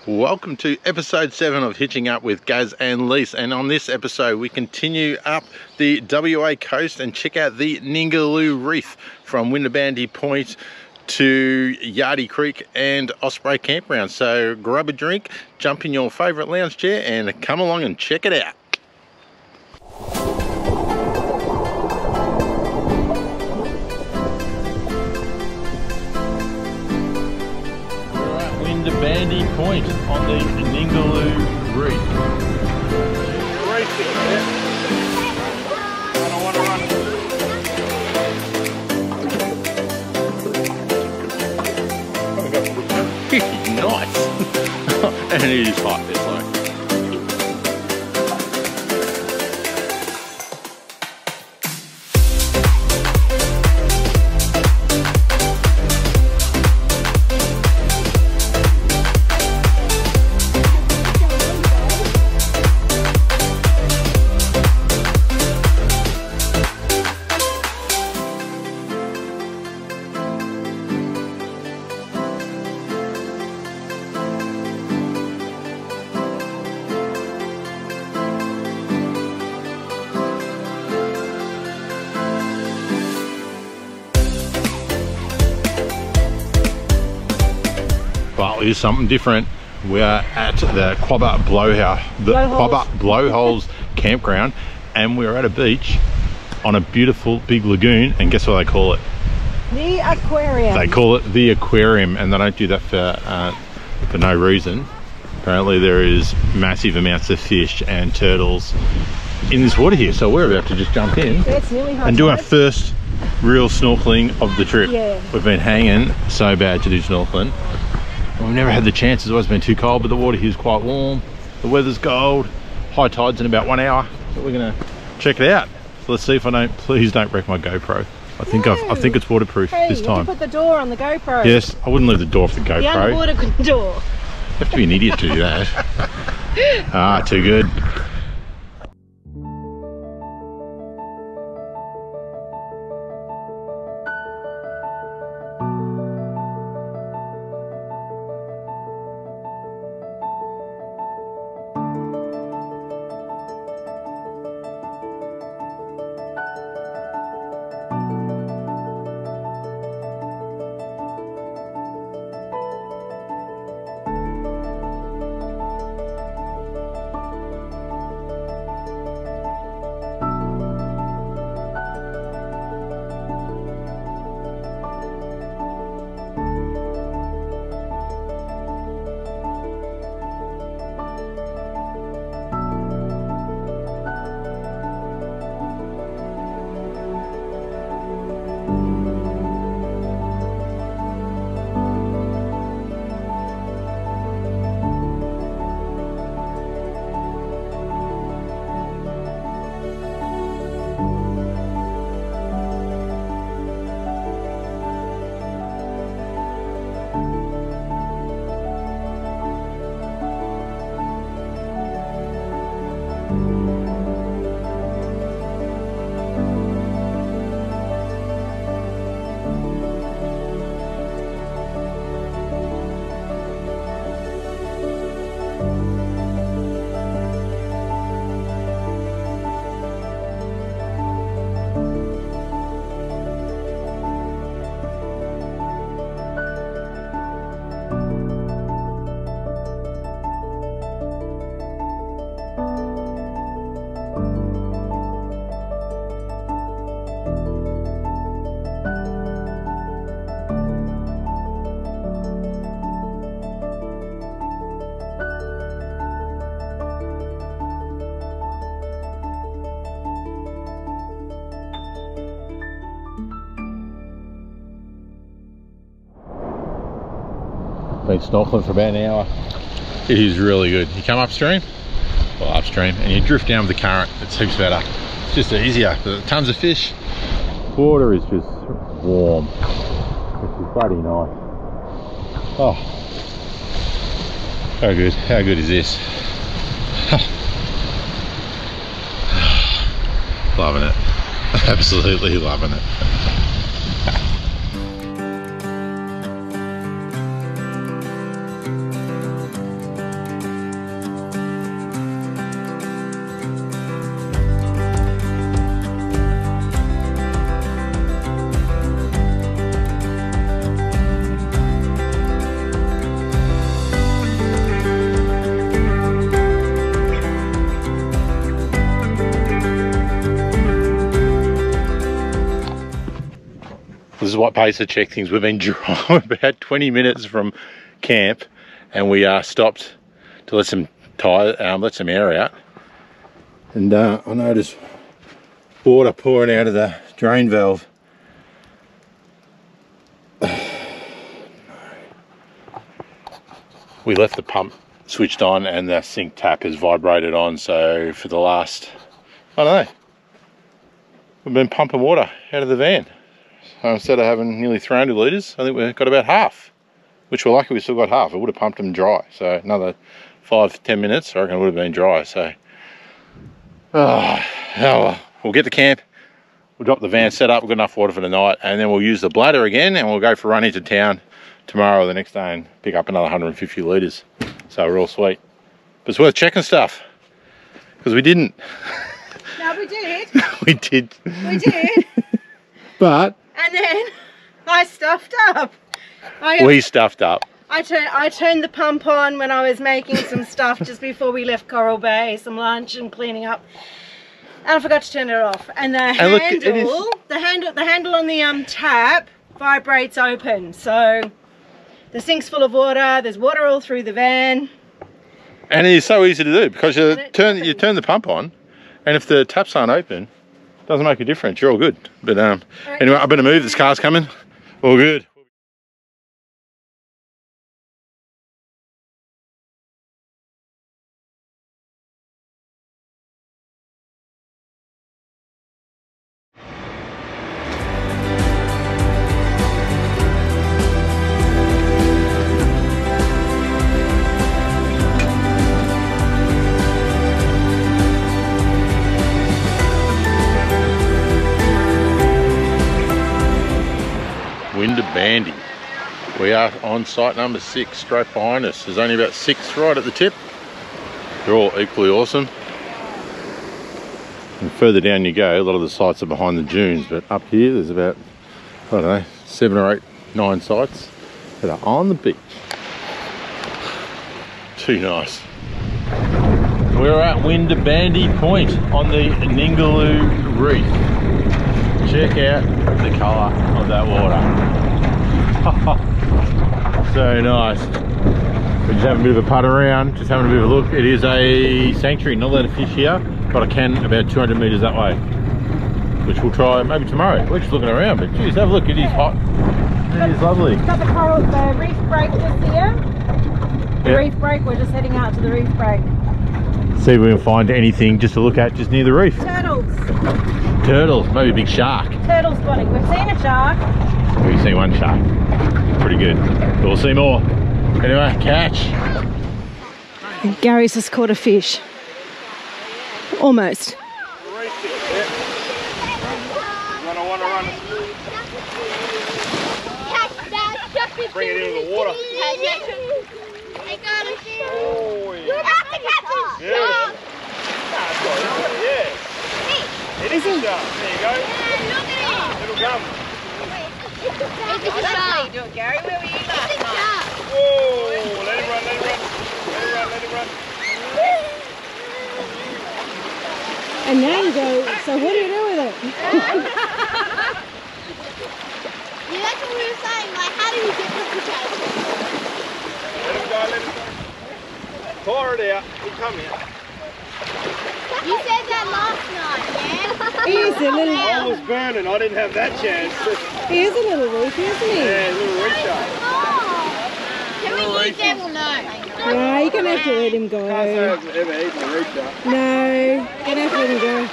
Welcome to episode 7 of Hitching Up with Gaz and Lise, and on this episode we continue up the WA coast and check out the Ningaloo Reef from Winderabandi Point to Yardi Creek and Osprey campground. So grab a drink, jump in your favourite lounge chair and come along and check it out. Winderabandi Point on the Ningaloo Reef. Racing there. I don't want to run. Nice. And it is hot this way. Well, here's something different. We are at the Quabba Blowholes campground, and we're at a beach on a beautiful big lagoon, and guess what they call it? The aquarium. They call it the aquarium, and they don't do that for no reason. Apparently there is massive amounts of fish and turtles in this water here, so we're about to just jump in and do our first real snorkeling of the trip. Yeah. We've been hanging so bad to do snorkeling. We've never had the chance. It's always been too cold, but the water here is quite warm. The weather's gold. High tide's in about 1 hour, so we're gonna check it out. So let's see if please don't wreck my GoPro. I think it's waterproof this time. You put the door on the GoPro. Yes, I wouldn't leave the door off the GoPro. The underwater door. You have to be an idiot to do that. Ah, too good. Been snorkeling for about an hour. It is really good. You come upstream, and you drift down with the current. It's heaps better. It's just easier. There's tons of fish. Water is just warm. It's bloody nice. Oh, how good. How good is this? Loving it. Absolutely loving it. This is what pays to check things. We've been dry about 20 minutes from camp, and we stopped to let some air out. And I noticed water pouring out of the drain valve. We left the pump switched on and the sink tap has vibrated on, so for the last, I don't know, we've been pumping water out of the van. So instead of having nearly 300 litres, I think we've got about half, which we're lucky we still got half. It would have pumped them dry, so another 5-10 minutes I reckon it would have been dry. So well, we'll get to camp, we'll drop the van set up, we've got enough water for the night, and then we'll use the bladder again and we'll go for a run into town tomorrow or the next day and pick up another 150 litres. So we're all sweet. But it's worth checking stuff, because we didn't. No, we did. We did. We did. But And then I stuffed up. We stuffed up. I turned the pump on when I was making some stuff just before we left Coral Bay, some lunch and cleaning up. And I forgot to turn it off. And the handle on the tap vibrates open. So the sink's full of water, there's water all through the van. And it is so easy to do, because you turn the pump on, and if the taps aren't open, it doesn't make a difference, you're all good. But anyway, I better move, this car's coming. All good. Winderabandi. We are on site number 6, straight behind us. There's only about 6 right at the tip. They're all equally awesome. And further down you go, a lot of the sites are behind the dunes, but up here there's about, I don't know, 7 or 8, 9 sites that are on the beach. Too nice. We're at Winderabandi Point on the Ningaloo Reef. Check out the colour of that water. So nice. We're just having a bit of a putt around, just having a bit of a look. It is a sanctuary, not allowed to fish here, but I can about 200 metres that way, which we'll try maybe tomorrow. We're just looking around, but geez, have a look, it is hot. It is lovely. Got the reef break just here. The reef break, we're just heading out to the reef break. See if we can find anything just to look at just near the reef. Turtles. Turtles, maybe a big shark. Turtle spotting. We've seen a shark. We've seen one shark. Pretty good. But we'll see more. Anyway, catch. Gary's just caught a fish. Almost. Bring it into the water. They got a fish. Oh, yeah. You have to catch it. Yeah. Yeah. It is a shark. There you go. Yeah, look at it. Little gum. It's a shark. Do it, Gary. Where were you last night? Oh, let him run, let him run. Let him run, let him run. And now you go, so what do you do with it? Yeah, that's what we were saying, like, how do we get the potato? Let him go, let him go. Pour it out, he'll come out. You said that last night, yeah? He is a little... I was burning, I didn't have that chance. He is a little reefy, isn't he? Yeah, a little reef shark. Oh. Can we use them or no? No, you're going to have to let him go. Can't say I've ever eaten a reef shark. No, you're going to have to let him go.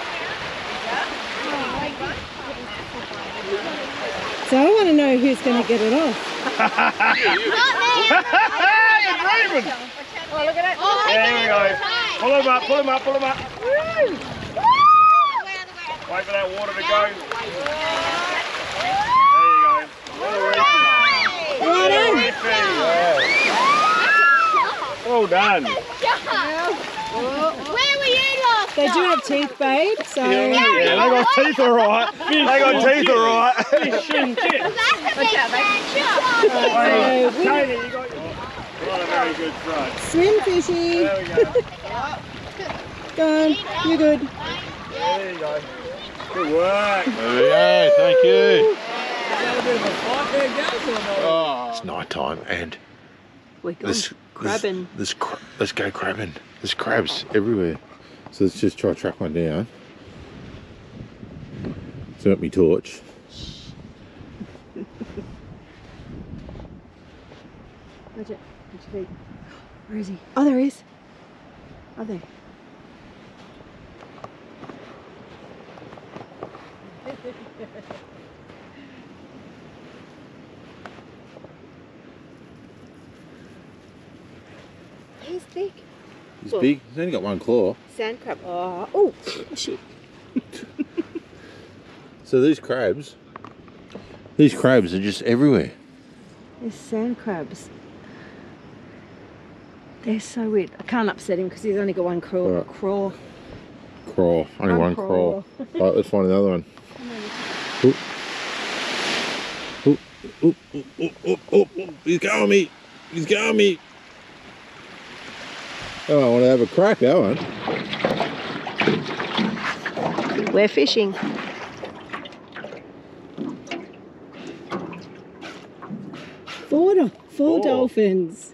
So I want to know who's going to get it off. Not me! You're dreaming! Oh, look at it. Oh, there we go. Pull him up, pull him up, pull him up. Woo! Wait for that water to go. There you go. Little reef. Right on. Well done. Where were you last They do have teeth, babe, so... Yeah, they got teeth alright. They got teeth alright. That's a big shark. Katie, you got not a very good front. Swim, fishy. There we go. Go on, you're good. There you go. Good work. There we go, thank you. bit of a fight there, Gaz, or not? Oh. It's night time and We're going crabbing. Let's go crabbing. There's crabs everywhere. So let's just try to track one down. Turn up my torch. Watch it. Watch your feet. Where is he? Oh, there he is. Oh, there. He's big. He's big. He's only got one claw. Sand crab. Oh, shit. So these crabs are just everywhere. There's sand crabs. They're so weird. I can't upset him because he's only got one crawl. Right. Crawl. Crawl. Only one crawl. Right, let's find another one. Oop. Oop, oop, oop, oop, oop, oop. He's going me. He's going me. Oh, I want to have a crack, that one. We're fishing. Four dolphins.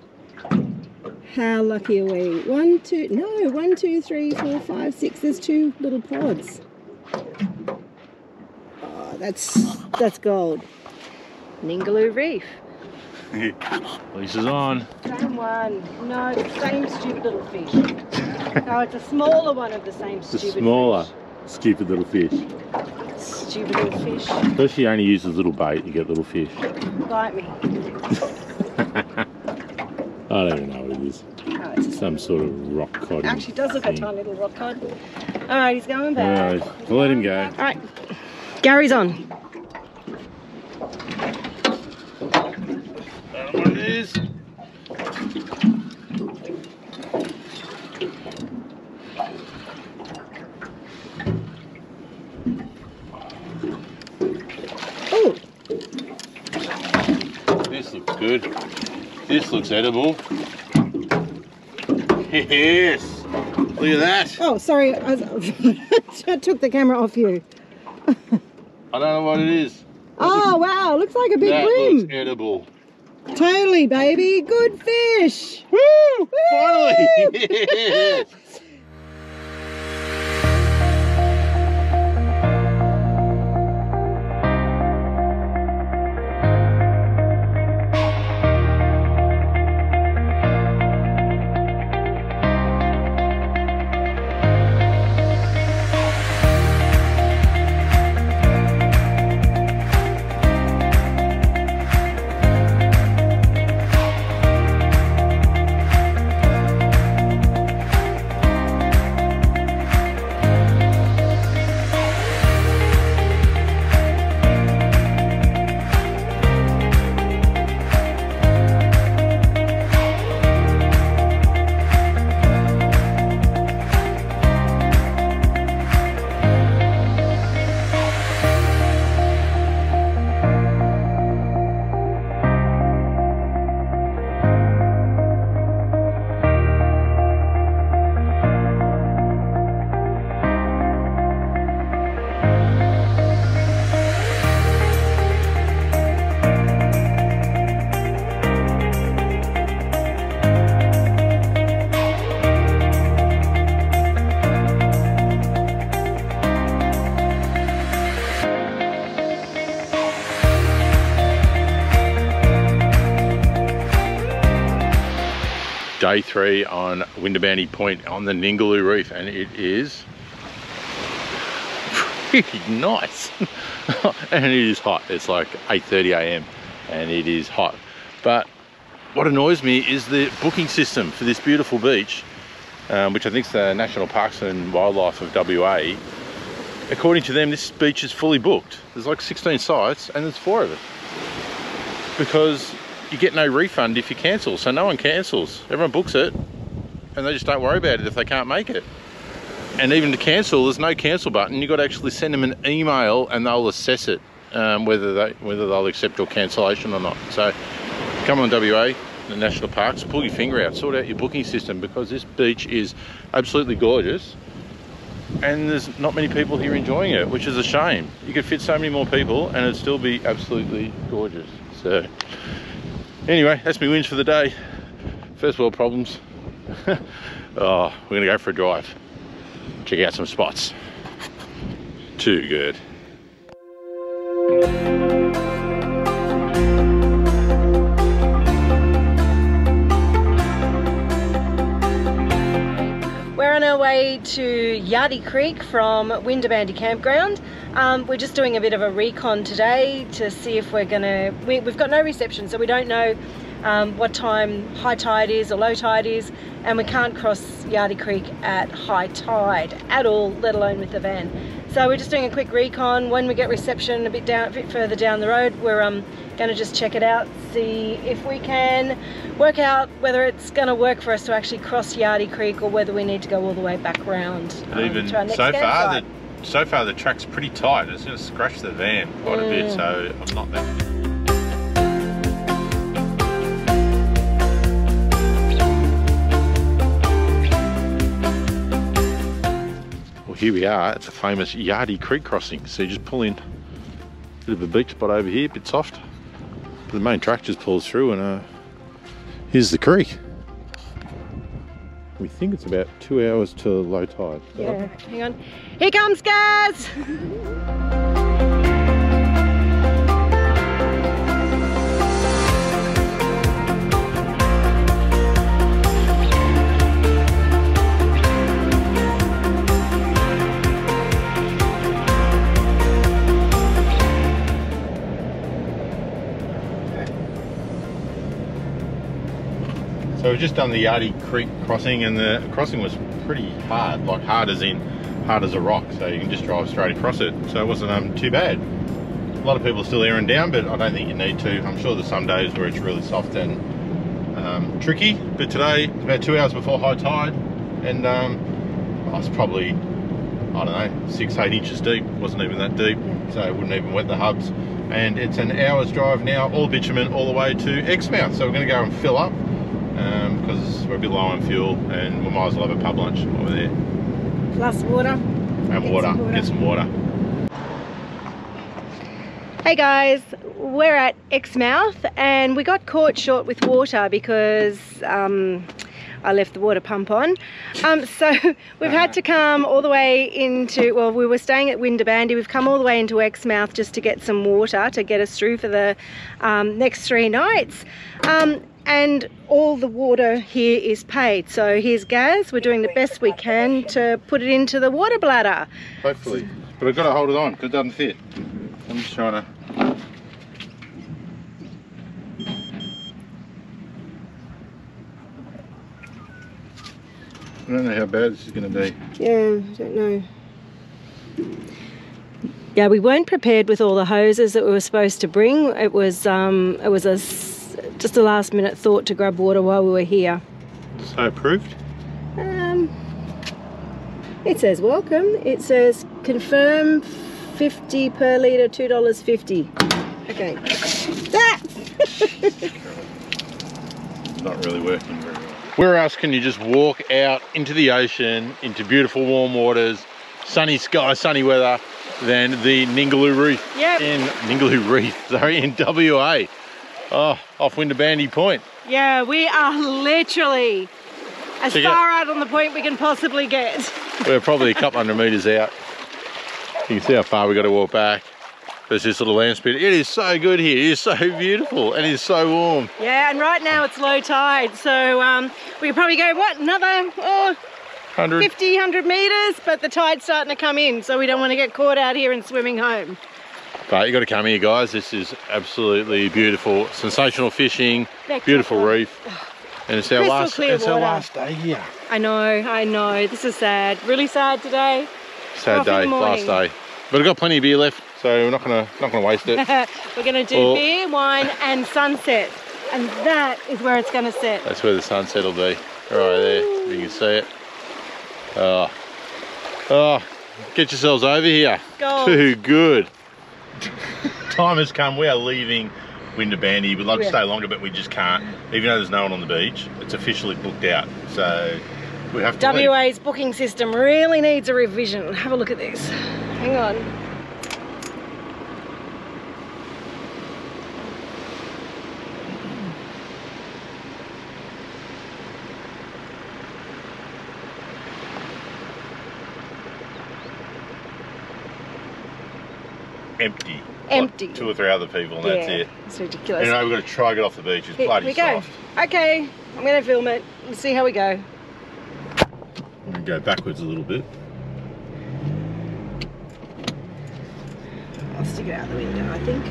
How lucky are we? 1, 2, 3, 4, 5, 6. There's 2 little pods. Oh, that's gold. Ningaloo Reef. Lisa's on. Same one. No, same stupid little fish. No, it's a smaller one of the same stupid fish. Smaller, stupid little fish. Stupid little fish. Especially only uses little bait, you get little fish. Bite me. I don't even know what it is. Oh, it's Some sort of rock cod. actually does look a tiny little rock cod. Alright, he's going back. Alright, we'll let him go. Alright, Gary's on. I don't know what it is. Oh, This looks good. This looks edible. Yes! Look at that! oh, sorry, I took the camera off you. I don't know what it is. Oh wow, looks like a big That bream. looks edible. Totally, baby, good fish. Woo! Finally! Yes! Day 3 on Winderabandi Point on the Ningaloo Reef, and it is pretty nice. And it is hot. It's like 8:30 a.m. and it is hot. But what annoys me is the booking system for this beautiful beach, which I think is the National Parks and Wildlife of WA. According to them, this beach is fully booked. There's like 16 sites and there's 4 of it. Because you get no refund if you cancel, so no one cancels. Everyone books it and they just don't worry about it if they can't make it. And even to cancel, there's no cancel button. You've got to actually send them an email and they'll assess it, whether they'll accept your cancellation or not. So come on, WA, the national parks, pull your finger out, sort out your booking system, because this beach is absolutely gorgeous. and there's not many people here enjoying it, which is a shame. You could fit so many more people and it'd still be absolutely gorgeous. So anyway, that's my wins for the day. First world problems. Oh, we're gonna go for a drive, check out some spots. Too good. We're on our way to Yardi Creek from Winderabandi Campground. We're just doing a bit of a recon today to see if we're gonna, we've got no reception, so we don't know what time high tide is or low tide is, and we can't cross Yardi Creek at high tide at all, let alone with the van. So we're just doing a quick recon. When we get reception a bit further down the road, we're gonna just check it out, see if we can work out whether it's gonna work for us to actually cross Yardi Creek or whether we need to go all the way back round. Even to our next so far the track's pretty tight. It's gonna scratch the van quite a bit, so I'm not that. Here we are, it's a famous Yardi Creek crossing. So you just pull in a bit of a beach spot over here, a bit soft. The main track just pulls through and here's the creek. We think it's about 2 hours to low tide. Yeah, hang on. Here comes Gaz! So we've just done the Yardi Creek crossing, and the crossing was pretty hard, like hard as in hard as a rock, so you can just drive straight across it. So it wasn't too bad. A lot of people are still airing down, but I don't think you need to. I'm sure there's some days where it's really soft and tricky, but today it's about 2 hours before high tide, and I was probably, I don't know, 6-8 inches deep. It wasn't even that deep, so it wouldn't even wet the hubs. And it's an hour's drive now, all bitumen, all the way to Exmouth. So we're going to go and fill up because we're a bit low on fuel, and we might as well have a pub lunch while we're there. Plus water. And water. Get some water. Hey guys, we're at Exmouth and we got caught short with water because I left the water pump on. So we've had to come all the way into, well, we were staying at Winderabandi. We've come all the way into Exmouth just to get some water to get us through for the next 3 nights. And all the water here is paid. So here's Gaz. We're doing the best we can to put it into the water bladder. Hopefully. But I've got to hold it on because it doesn't fit. I'm just trying to... I don't know how bad this is going to be. Yeah, I don't know. Yeah, we weren't prepared with all the hoses that we were supposed to bring. It was just a last minute thought to grab water while we were here. So approved? It says welcome. It says confirm 50 per litre, $2.50. Okay. Not really working very well. Where else can you just walk out into the ocean, into beautiful warm waters, sunny sky, sunny weather, than the Ningaloo Reef? Yep. In Ningaloo Reef, sorry, in WA. Oh, off Winderabandi Point. Yeah, we are literally as far out on the point we can possibly get. We're probably a couple hundred metres out. You can see how far we got to walk back. There's this little land spit. It is so good here. It is so beautiful and it is so warm. Yeah, and right now it's low tide, so we could probably go, what, another 50, 100 metres, but the tide's starting to come in, so we don't want to get caught out here and swimming home. But you got to come here, guys. This is absolutely beautiful. Sensational fishing, beautiful reef. And it's our last day here. I know. This is sad. Really sad today. Sad day, last day. But I've got plenty of beer left, so we're not gonna waste it. We're gonna do beer, wine, and sunset, and that is where it's gonna set. That's where the sunset will be, right there. You can see it. Oh, get yourselves over here. Gold. Too good. Time has come. We are leaving Winderabandi. We'd like to stay longer, but we just can't. Even though there's no one on the beach, it's officially booked out. So we have to leave. WA's booking system really needs a revision. Have a look at this. Hang on. Empty. Empty. Like 2 or 3 other people and that's it. It's ridiculous. Anyway, we've got to try to get off the beach. It's Here bloody we go. soft. Okay, I'm going to film it. Let's see how we go. I'm going to go backwards a little bit. I'll stick it out the window, I think.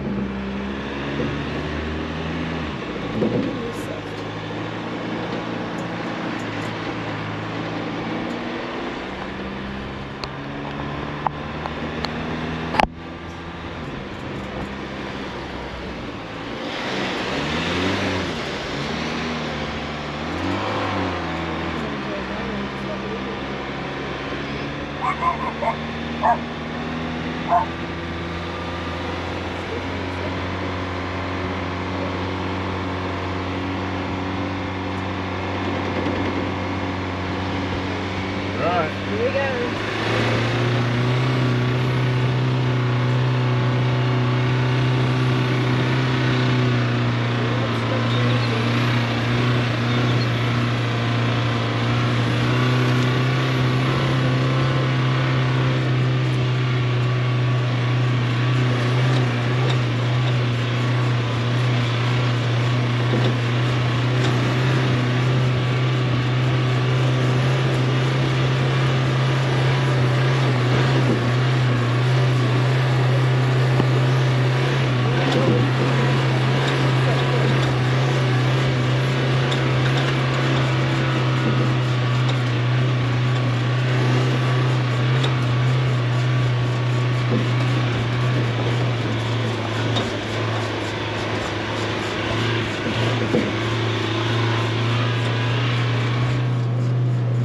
Right. Here we go.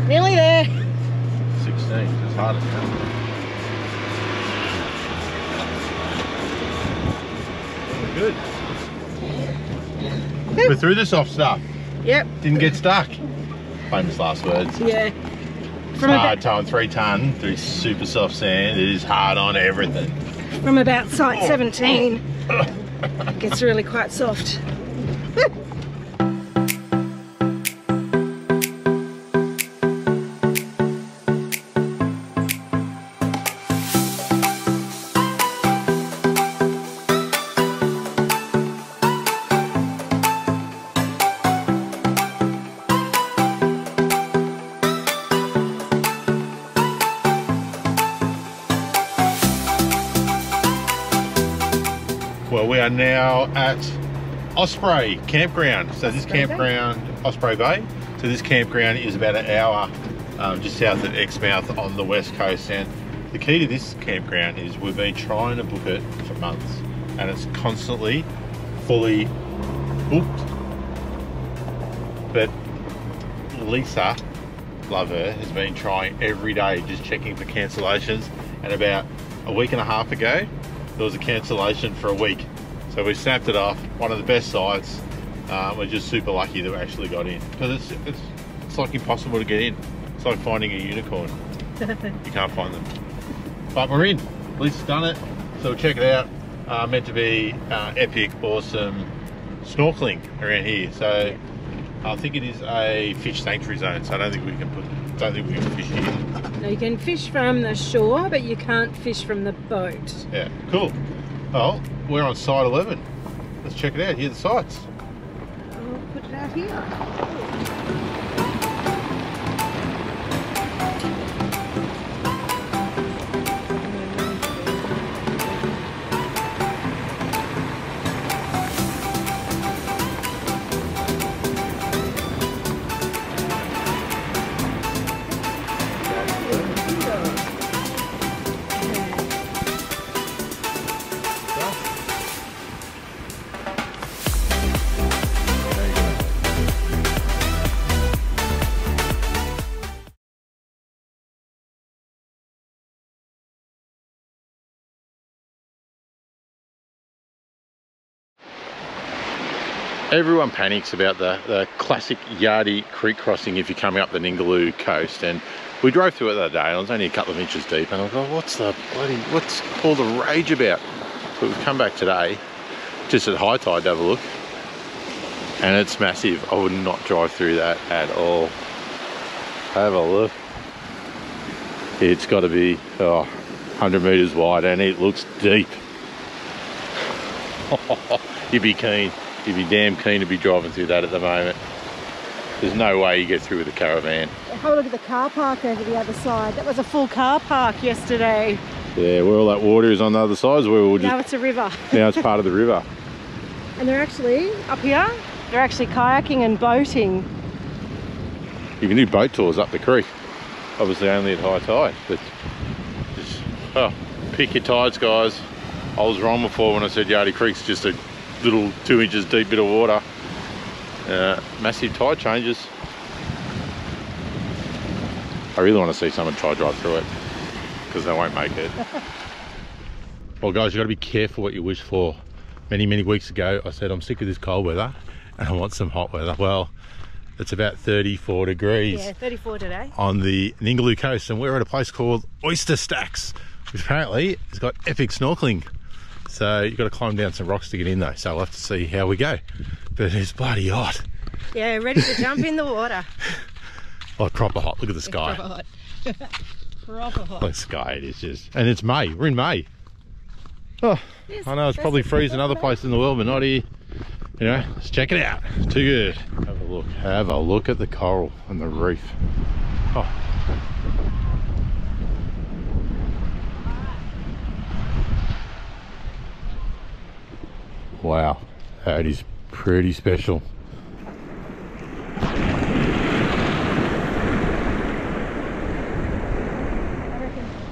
Nearly there. 16, it's hard as hell. Good. We're through the soft stuff. Yep. Didn't get stuck. Famous last words. Yeah. It's hard towing 3 ton through super soft sand. It is hard on everything. From about site 17, it gets really quite soft. Well, we are now at Osprey campground. So this campground, Osprey Bay. So this campground is about an hour just south of Exmouth on the west coast. And the key to this campground is we've been trying to book it for months and it's constantly fully booked. But Lisa, love her, has been trying every day, just checking for cancellations. And about a week and a half ago, there was a cancellation for a week. So we snapped it off. One of the best sites. We're just super lucky that we actually got in. Because it's like impossible to get in. It's like finding a unicorn. You can't find them. But we're in. Lisa's done it. So we'll check it out. Meant to be epic, awesome snorkeling around here. So I think it is a fish sanctuary zone. So I don't think we can fish here. No, you can fish from the shore, but you can't fish from the boat. Yeah, cool. Well, we're on site 11. Let's check it out. Here are the sites. I'll put it out here. Everyone panics about the classic Yardi creek crossing if you're coming up the Ningaloo coast, and we drove through it the other day and it was only a couple of inches deep, and I thought, what's all the rage about? But we've come back today just at high tide to have a look, and it's massive. I would not drive through that at all. Have a look. It's got to be 100 meters wide, and it looks deep. You'd be keen. You'd be damn keen to be driving through that at the moment. There's no way you get through with a caravan. Have a look at the car park over the other side. That was a full car park yesterday. Yeah, where all that water is on the other side is where we'll just... Now it's a river. Now it's part of the river. And they're actually, up here, they're actually kayaking and boating. You can do boat tours up the creek. Obviously only at high tide, but just, pick your tides, guys. I was wrong before when I said Yardi Creek's just a little 2 inches deep bit of water. Massive tide changes. I really want to see someone try drive through it, because they won't make it. Well guys, you've got to be careful what you wish for. Many weeks ago I said I'm sick of this cold weather and I want some hot weather. Well, it's about 34 degrees. Yeah, 34 today. On the Ningaloo coast, and we're at a place called Oyster Stacks, which apparently has got epic snorkelling. So you've got to climb down some rocks to get in though, so we'll have to see how we go. But it's bloody hot. Yeah, ready to jump in the water. Oh, proper hot. Look at the sky. Proper hot. Proper hot. The sky, it is just... And it's May. We're in May. Oh, yes, I know it's probably freezing other places in the world, but not here. You know, let's check it out. It's too good. Have a look. Have a look at the coral and the reef. Oh. Wow, that is pretty special.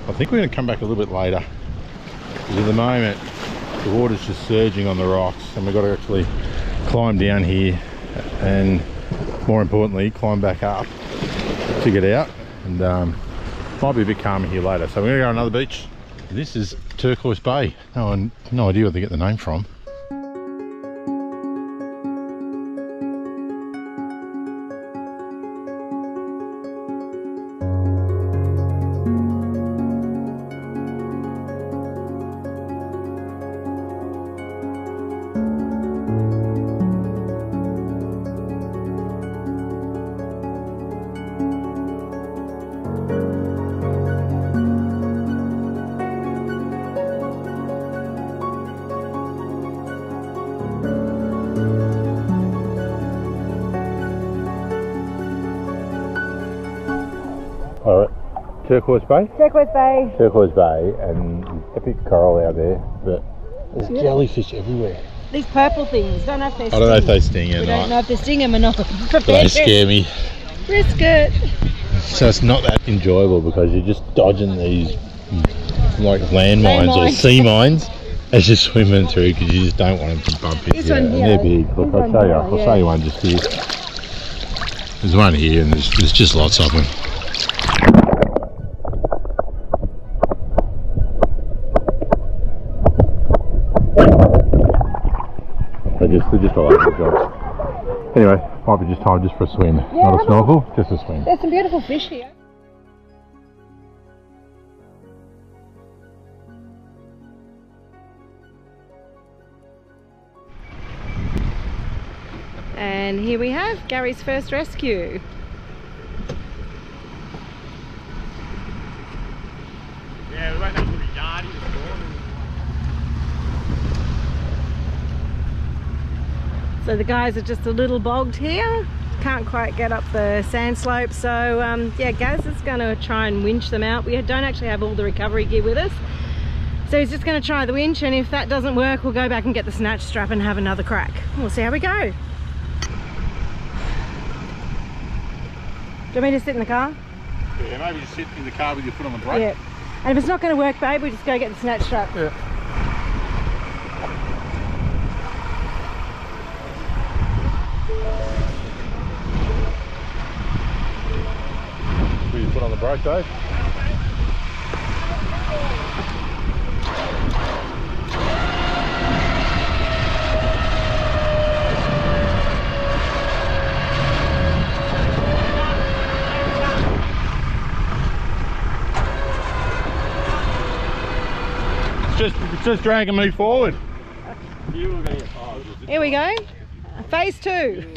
I think we're going to come back a little bit later, because at the moment the water's just surging on the rocks, and we've got to actually climb down here and, more importantly, climb back up to get out. And might be a bit calmer here later, so we're going to go to another beach. This is Turquoise Bay. No idea where they get the name from. Alright, Turquoise Bay? Turquoise Bay. Turquoise Bay, and epic coral out there, but there's jellyfish everywhere. These purple things, don't know if they sting. I don't know if they sting or We not. don't know if they sting them or not. They scare me. Risk it. So it's not that enjoyable, because you're just dodging these like landmines or sea mines as you're swimming through, because you just don't want them to bump into you. And they're big. Look, I'll show you one just here. There's one here, and there's just lots of them. They're just all over the jobs. Anyway, might be just time just for a swim. Yeah, not a snorkel, just a swim. There's some beautiful fish here. And here we have Gary's first rescue. Yeah, we went up to the Yardi this morning. So the guys are just a little bogged here. Can't quite get up the sand slope. So yeah, Gaz is going to try and winch them out. We don't actually have all the recovery gear with us. So he's just going to try the winch, and if that doesn't work, we'll go back and get the snatch strap and have another crack. We'll see how we go. Do you want me to sit in the car? Yeah, maybe just sit in the car with your foot on the brake. Yeah. And if it's not going to work, babe, we just go get the snatch strap. Yeah. Put your foot on the brake, Dave. It's just dragging me forward. Here we go. Phase 2.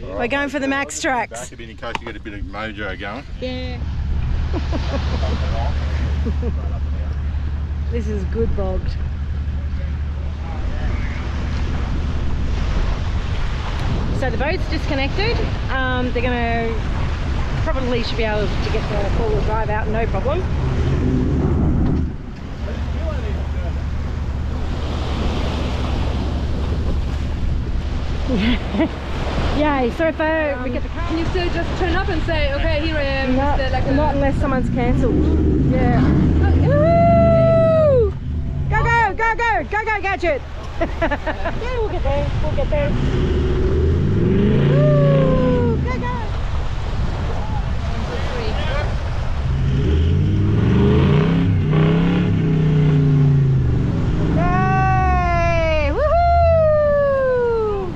We're going for the max tracks. Back a bit in case you get a bit of mojo going. Yeah. This is good bogged. So the boat's disconnected. They're going to probably should be able to get the four-wheel drive out, no problem. Yay, so if we get the car. Can you still just turn up and say, okay, here I am? Not, like not unless someone's cancelled. Yeah. Woo! Go, go, go, go, go, go, Gadget! Yeah, we'll get there, we'll get there. Woo! Go, go! Yay! Woohoo!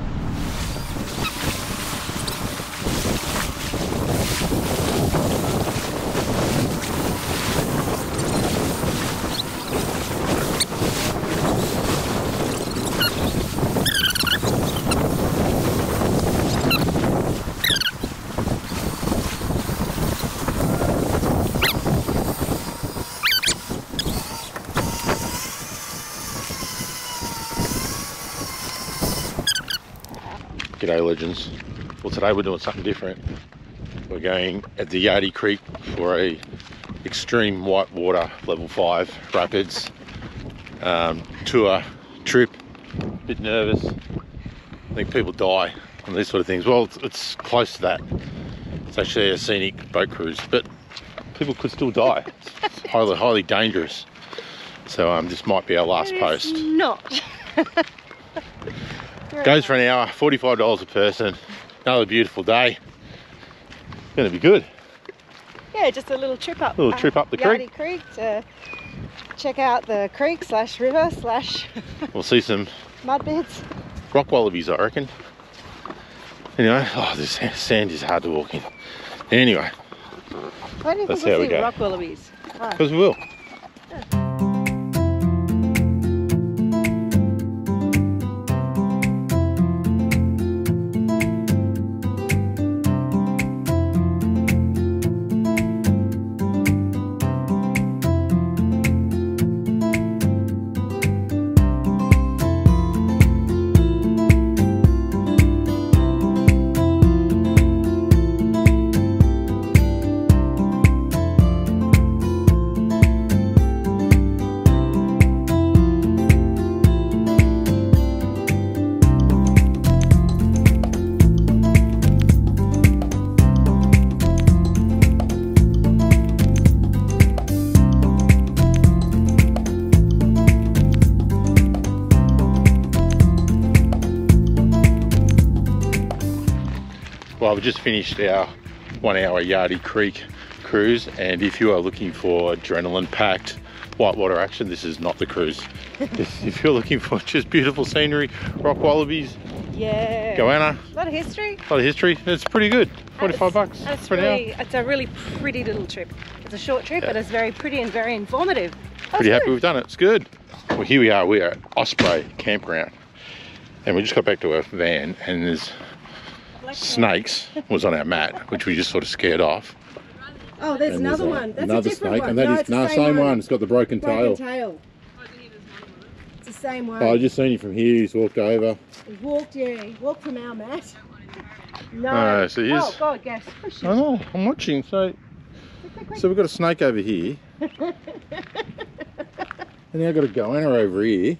G'day legends. Well, today we're doing something different. We're going at the Yardi Creek for a extreme whitewater level 5 rapids tour trip. Bit nervous. I think people die on these sort of things. Well, it's close to that. It's actually a scenic boat cruise, but people could still die. It's highly dangerous. So this might be our last post. Not. Goes for an hour, $45 a person. Another beautiful day. Gonna be good. Yeah, just a little trip up. Little trip up the Yardi creek. to check out the creek slash river slash We'll see some mud beds. rock wallabies, I reckon. Anyway, oh, this sand is hard to walk in. Anyway, Why do you That's think how we'll we see go. rock wallabies? Why? because we will. Well, we just finished our 1 hour Yardi Creek cruise, and if you are looking for adrenaline-packed whitewater action, this is not the cruise. If you're looking for just beautiful scenery, rock wallabies, Yeah. goanna, A lot of history. a lot of history, it's pretty good. 45 bucks It's for an hour. really, it's a really pretty little trip. It's a short trip, but it's very pretty and very informative. Pretty happy we've done it, it's good. Well, here we are at Osprey campground, and we just got back to our van, and there's snakes was on our mat, which we just sort of scared off. Oh, there's And another a- one. That's another a different snake, one. and that No, is it's the same one. It's got the broken tail. Broken tail. It's the same one. Oh, I just seen him from here. He's walked over. He walked, yeah, he walked from our mat. No. Oh, so he is- Oh, God, yes. Oh, shit. I know, I'm watching. So we've got a snake over here, and now I've got a goanna over here.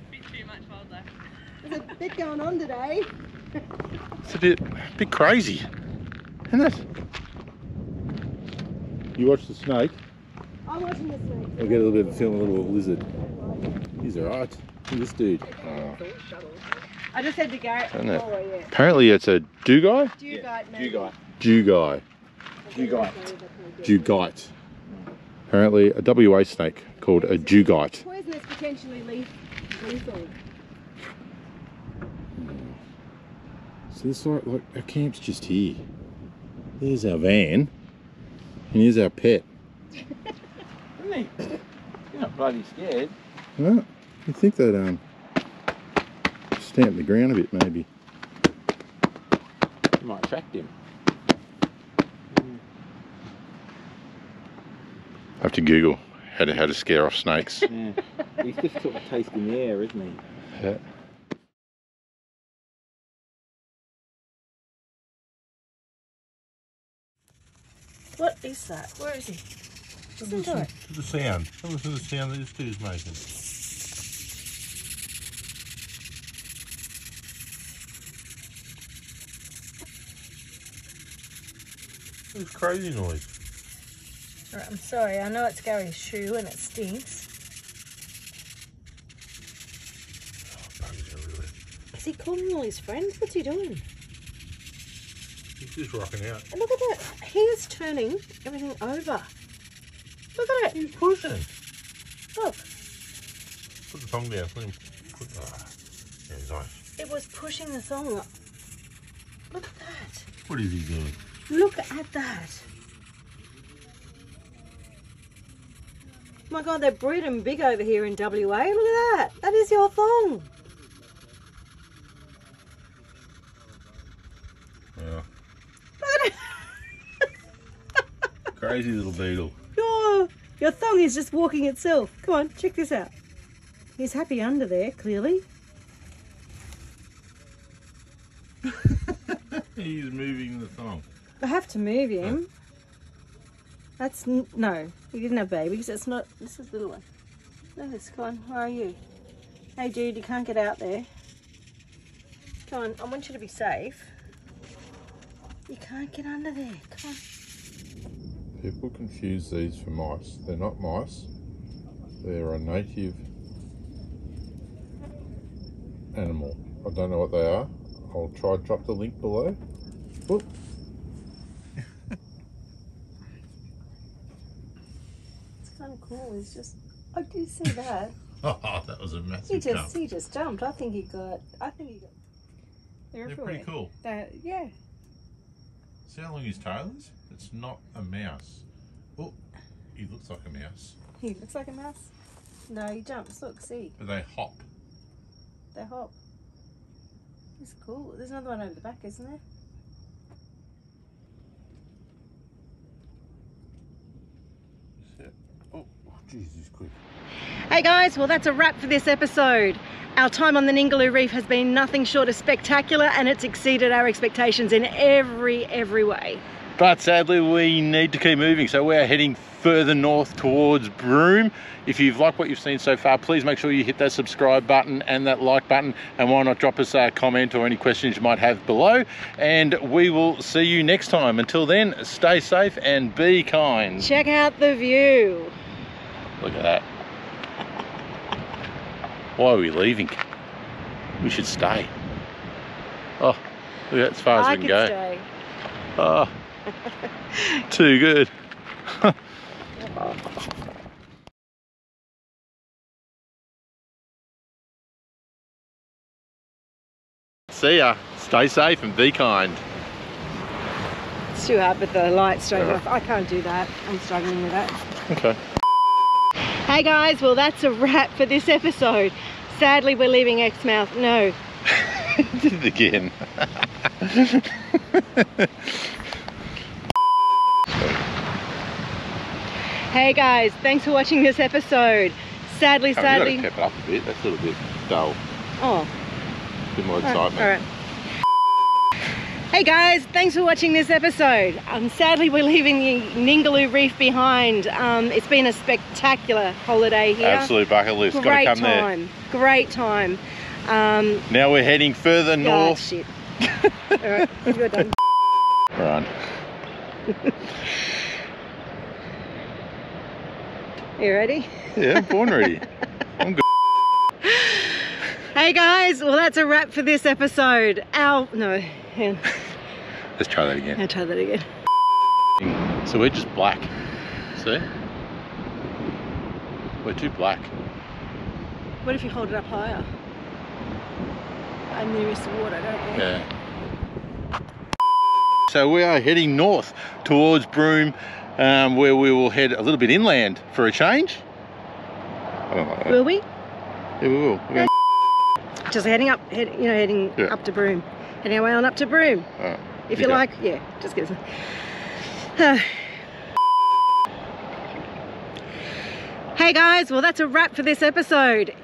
There's a bit going on today. It's a bit crazy, isn't it? You watch the snake. I'm watching the snake. I'll get a little bit of a film, a little lizard. He's alright. Look at this dude. Oh, I just had to go. isn't it? Oh, yeah. Apparently it's a dugite. Dugite, maybe. Dugite. Dugite. Apparently a WA snake called a dugite. Poisonous, potentially lethal. So this like our camp's just here. There's our van, and here's our pet. Isn't he? You're not bloody scared. No, you think they'd stamp the ground a bit, maybe. You might attract him. I have to Google how to scare off snakes. Yeah. He's just sort of tasting the air, isn't he? Yeah. What is that? Where is he? Listen to it. To the sound. Listen to the sound that this dude's making. It's crazy noise. Right, I'm sorry, I know it's Gary's shoe and it stinks. Is he calling all his friends? What's he doing? He's just rocking out. And look at that. He is turning everything over. Look at it. He's pushing. Look. Put the thong down. Let him put yeah, he's nice. It was pushing the thong up. Look at that. What is he doing? Look at that. My God, they're breeding big over here in WA. Look at that. That is your thong. Yeah. Crazy little beetle. Your thong is just walking itself. Come on, check this out. He's happy under there, clearly. He's moving the thong. I have to move him. That's no, he didn't have babies. That's not. This is the little one. No, this. Come on. Where are you? Hey, dude, you can't get out there. Come on. I want you to be safe. You can't get under there. Come on. People confuse these for mice. They're not mice. They're a native animal. I don't know what they are. I'll try to drop the link below. Oop. It's kind of cool. He's just. I do see that. Oh, that was a massive jump. He just jumped. I think he got. They're pretty cool. Yeah. See how long his tail is? It's not a mouse. Oh, he looks like a mouse. He looks like a mouse. No, he jumps. Look, see. But they hop. They hop. It's cool. There's another one over the back, isn't there? Oh, Jesus, quick. Hey guys, well that's a wrap for this episode. Our time on the Ningaloo Reef has been nothing short of spectacular, and it's exceeded our expectations in every way. But sadly we need to keep moving, so we're heading further north towards Broome. If you've liked what you've seen so far, please make sure you hit that subscribe button and that like button, and why not drop us a comment or any questions you might have below, and we will see you next time. Until then, stay safe and be kind. Check out the view. Look at that. Why are we leaving? We should stay. Oh, look at as far as we can go. Stay. Oh, too good. See ya. Stay safe and be kind. It's too hard with the light straight off. I can't do that. I'm struggling with that. Okay. Hey guys, well that's a wrap for this episode. Sadly we're leaving Exmouth. No. Did it again. Hey guys, thanks for watching this episode. Sadly. You gotta keep it up a bit. That's a little bit dull. Oh. A bit more excitement. All right. Hey guys, thanks for watching this episode. Sadly we're leaving the Ningaloo Reef behind. It's been a spectacular holiday here. Absolute bucket list. Gotta come there. Great time. Now we're heading further north. Shit. Alright, you're done. Run. You ready? Yeah, I'm born ready. I'm good. Hey guys, well that's a wrap for this episode. Let's try that again. I'll try that again. So we're just black. See? We're too black. What if you hold it up higher? I'm nearest the water, don't you? Yeah. So we are heading north towards Broome, where we will head a little bit inland for a change. I don't like that. Will we? Yeah, we will. We're just heading up, heading up to Broome. Heading our way on up to Broome. If you like, yeah, just give us Hey guys, well that's a wrap for this episode.